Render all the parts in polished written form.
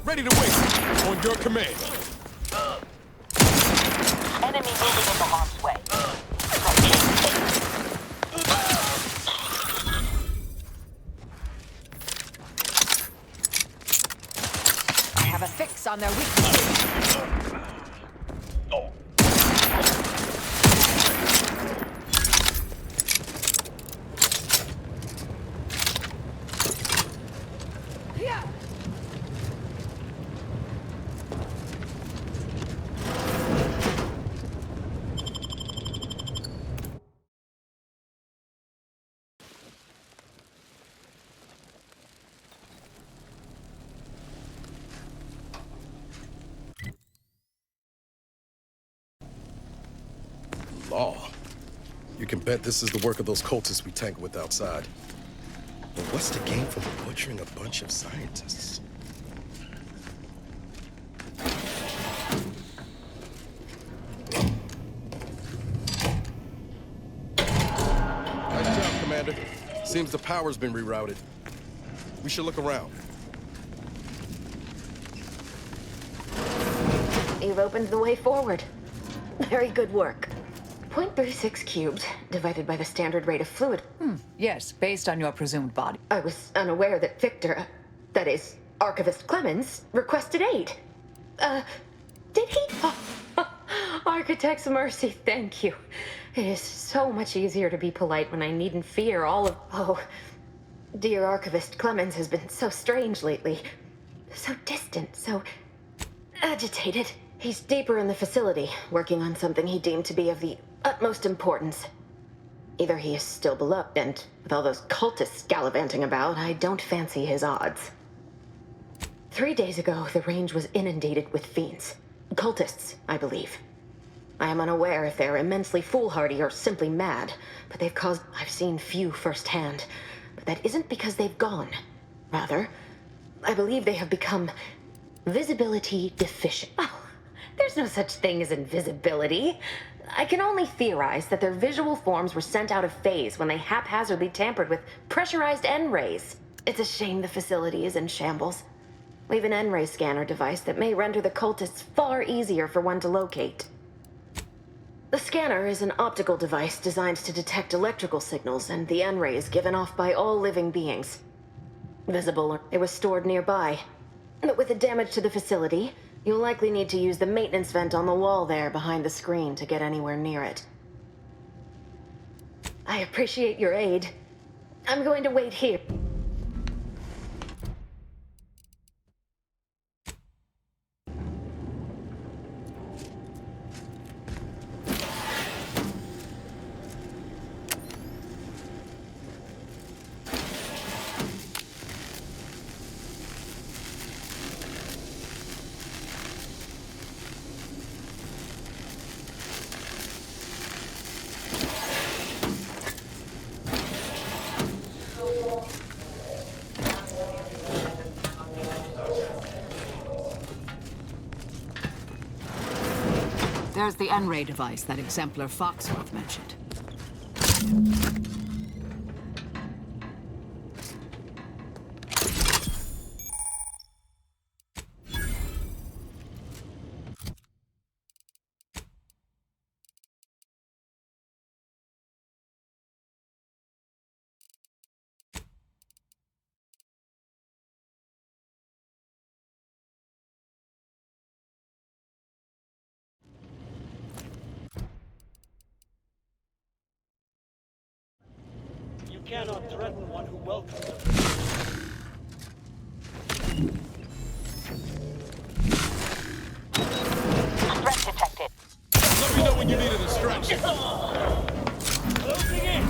Ready to wait. On your command. Enemy moving into harm's way. I have a fix on their weaknesses. Law. You can bet this is the work of those cultists we tangled with outside. But what's the gain from butchering a bunch of scientists? Nice job, Commander. Seems the power's been rerouted. We should look around. You've opened the way forward. Very good work. 0.36 cubed divided by the standard rate of fluid. Yes, based on your presumed body. I was unaware that Victor, that is, Archivist Clemens, requested aid. Did he? Architect's mercy, thank you. It is so much easier to be polite when I needn't fear all of... Oh, dear Archivist Clemens has been so strange lately. So distant, so agitated. He's deeper in the facility, working on something he deemed to be of the utmost importance. Either he is still beloved, and with all those cultists gallivanting about, I don't fancy his odds. 3 days ago, the range was inundated with fiends. Cultists, I believe. I am unaware if they're immensely foolhardy or simply mad, but they've caused... I've seen few firsthand, but that isn't because they've gone. Rather, I believe they have become visibility deficient. Oh, there's no such thing as invisibility. I can only theorize that their visual forms were sent out of phase when they haphazardly tampered with pressurized N-rays. It's a shame the facility is in shambles. We have an N-ray scanner device that may render the cultists far easier for one to locate. The scanner is an optical device designed to detect electrical signals and the N-rays given off by all living beings. Visible, it was stored nearby. But with the damage to the facility, you'll likely need to use the maintenance vent on the wall there behind the screen to get anywhere near it. I appreciate your aid. I'm going to wait here. There's the N-ray device that exemplar Foxworth mentioned. You cannot threaten one who welcomes us. Threat detected. Let me know when you need a distraction. Closing in!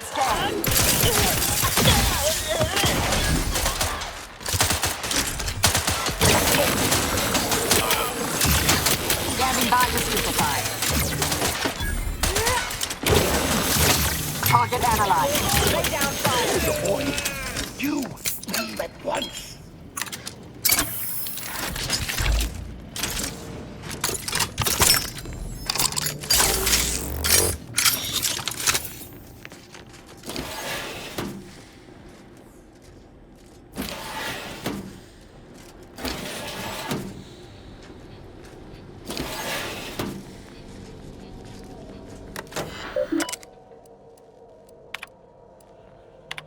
Standing by to stupefy. Target analyzed. Lay down fire. You leave at once.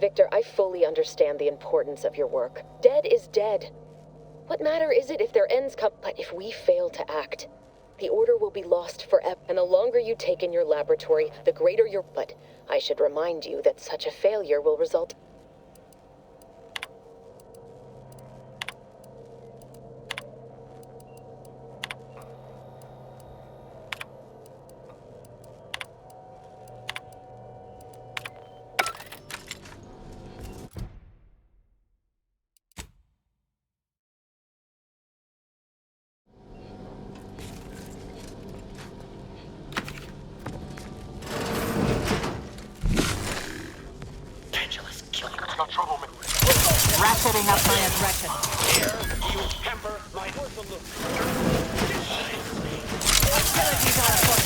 Victor, I fully understand the importance of your work. Dead is dead. What matter is it if their ends come? But if we fail to act, the order will be lost forever. And the longer you take in your laboratory, the greater your... But I should remind you that such a failure will result... Ratcheting up my aggression. Hostilities are afoot.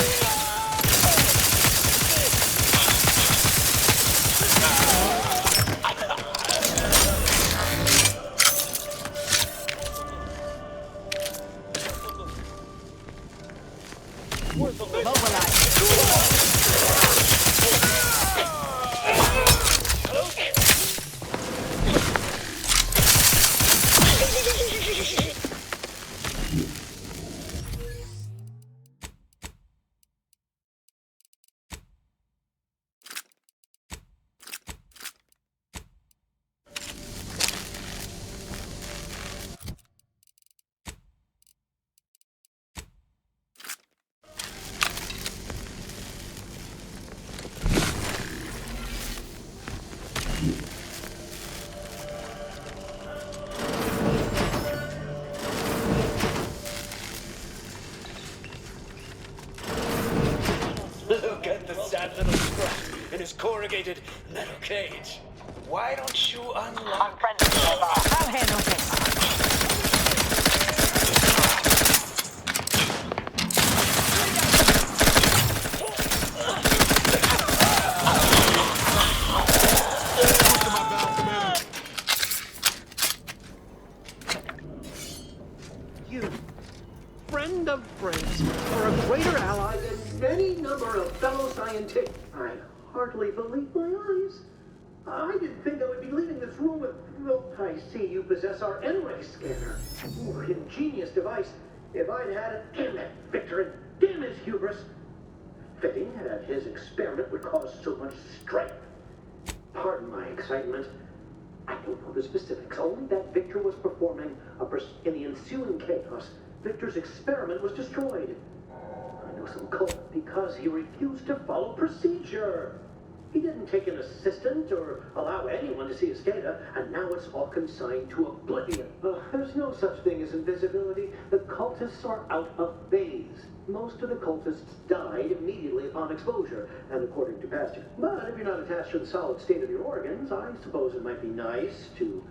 Look at the sad little scrap in his corrugated metal cage. Why don't you unlock... Unfriendly nearby. I'll handle this. You, friend of friends, are a greater ally than any number of fellow scientists. I hardly believe my eyes. I didn't think I would be leaving this room with... Well, I see you possess our N-ray scanner. Ooh, ingenious device. If I'd had it, damn that Victor, and damn his hubris. Fitting that his experiment would cause so much strife. Pardon my excitement. I don't know the specifics, only that Victor was performing in the ensuing chaos. Victor's experiment was destroyed. I know some cult because he refused to follow procedure. He didn't take an assistant or allow anyone to see his data, and now it's all consigned to oblivion. There's no such thing as invisibility. The cultists are out of phase. Most of the cultists died immediately upon exposure, and according to past... But if you're not attached to the solid state of your organs, I suppose it might be nice to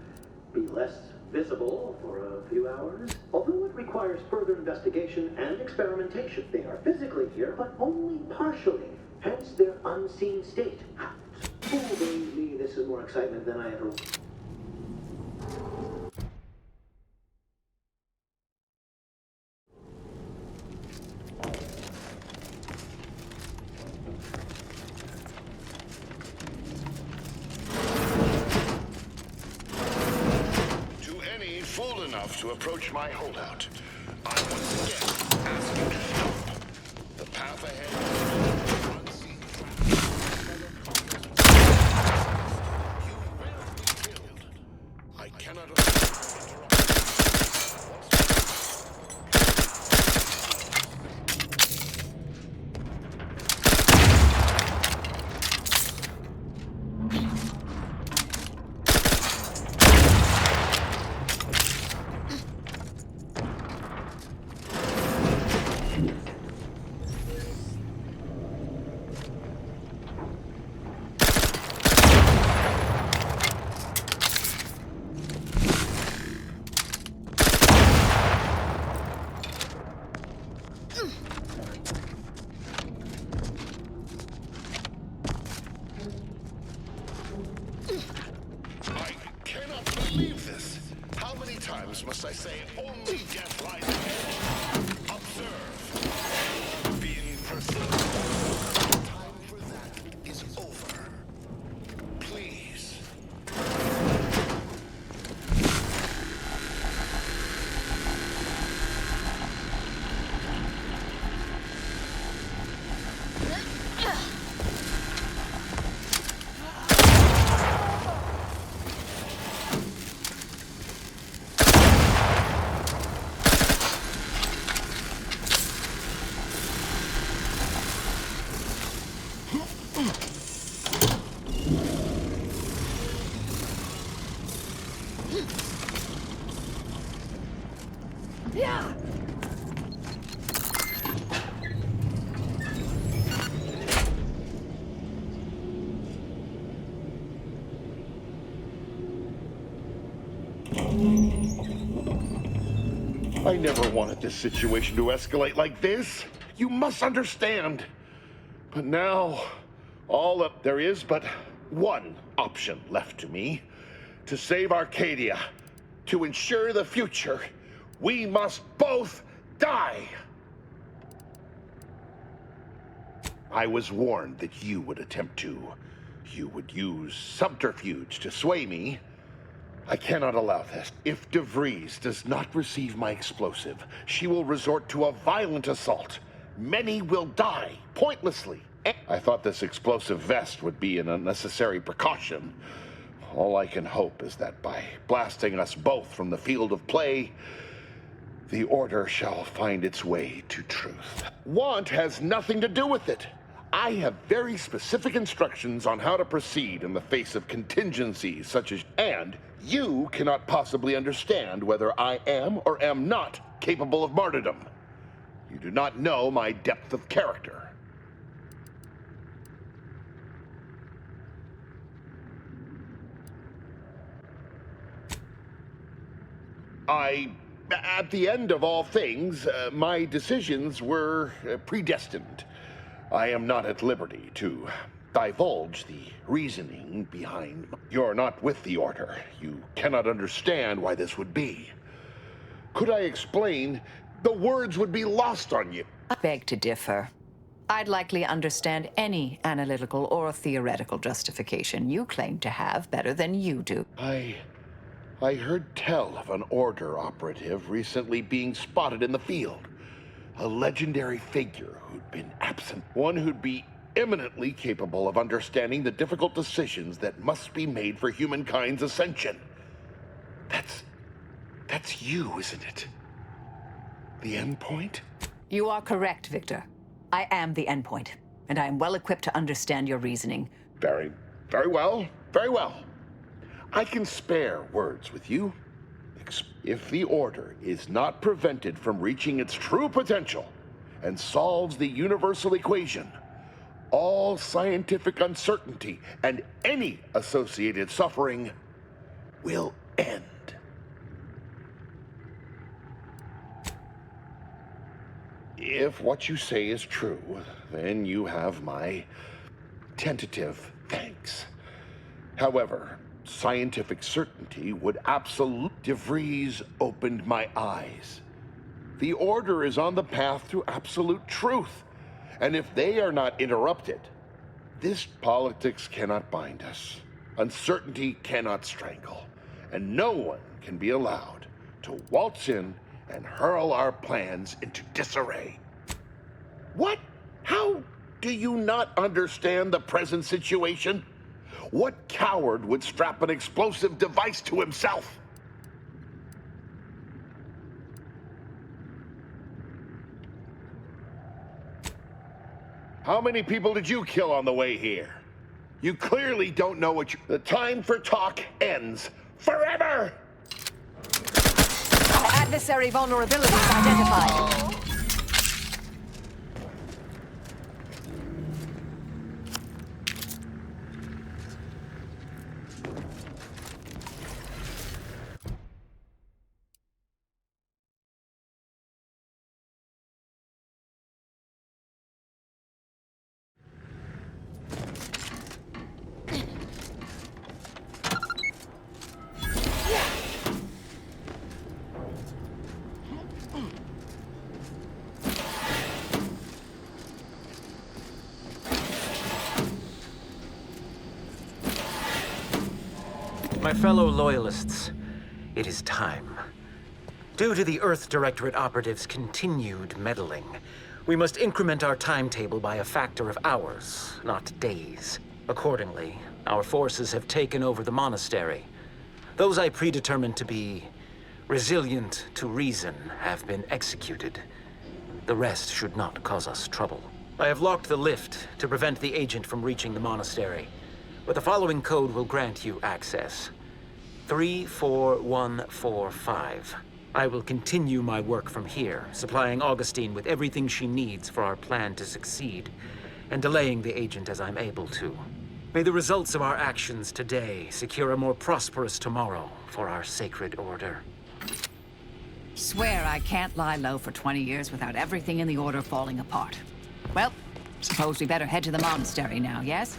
be less visible for a few hours. Although it requires further investigation and experimentation. They are physically here, but only partially. Hence their unseen state. Oh, believe me, this is more excitement than I ever... To any fool enough to approach my holdout, I once again ask you to stop. The path ahead... I cannot times must I say only death lies ahead? Observe. Being pursued. Time for that is over. Please. I never wanted this situation to escalate like this. You must understand. But now, there is but one option left to me. To save Arcadia, to ensure the future, we must both die. I was warned that you would attempt to. You would use subterfuge to sway me. I cannot allow this. If DeVries does not receive my explosive, she will resort to a violent assault. Many will die, pointlessly. I thought this explosive vest would be an unnecessary precaution. All I can hope is that by blasting us both from the field of play, the Order shall find its way to truth. Want has nothing to do with it. I have very specific instructions on how to proceed in the face of contingencies such as... And you cannot possibly understand whether I am or am not capable of martyrdom. You do not know my depth of character. At the end of all things, my decisions were predestined. I am not at liberty to divulge the reasoning behind... You're not with the Order. You cannot understand why this would be. Could I explain? The words would be lost on you. I beg to differ. I'd likely understand any analytical or theoretical justification you claim to have better than you do. I heard tell of an Order operative recently being spotted in the field. A legendary figure who'd been absent. One who'd be eminently capable of understanding the difficult decisions that must be made for humankind's ascension. That's you, isn't it? The endpoint? You are correct, Victor. I am the endpoint, and I am well equipped to understand your reasoning. Very well. Very well. I can spare words with you. If the Order is not prevented from reaching its true potential and solves the universal equation, all scientific uncertainty and any associated suffering will end. If what you say is true, then you have my tentative thanks. However, scientific certainty would absolutely... DeVries opened my eyes. The Order is on the path to absolute truth. And if they are not interrupted, this politics cannot bind us. Uncertainty cannot strangle. And no one can be allowed to waltz in and hurl our plans into disarray. What? How do you not understand the present situation? What coward would strap an explosive device to himself? How many people did you kill on the way here? You clearly don't know what you... The time for talk ends forever! Adversary vulnerabilities identified. My fellow Loyalists, it is time. Due to the Earth Directorate operatives' continued meddling, we must increment our timetable by a factor of hours, not days. Accordingly, our forces have taken over the monastery. Those I predetermined to be resilient to reason have been executed. The rest should not cause us trouble. I have locked the lift to prevent the agent from reaching the monastery, but the following code will grant you access. 34145. I will continue my work from here, supplying Augustine with everything she needs for our plan to succeed, and delaying the agent as I'm able to. May the results of our actions today secure a more prosperous tomorrow for our sacred order. Swear I can't lie low for 20 years without everything in the order falling apart. Well, suppose we better head to the monastery now, yes?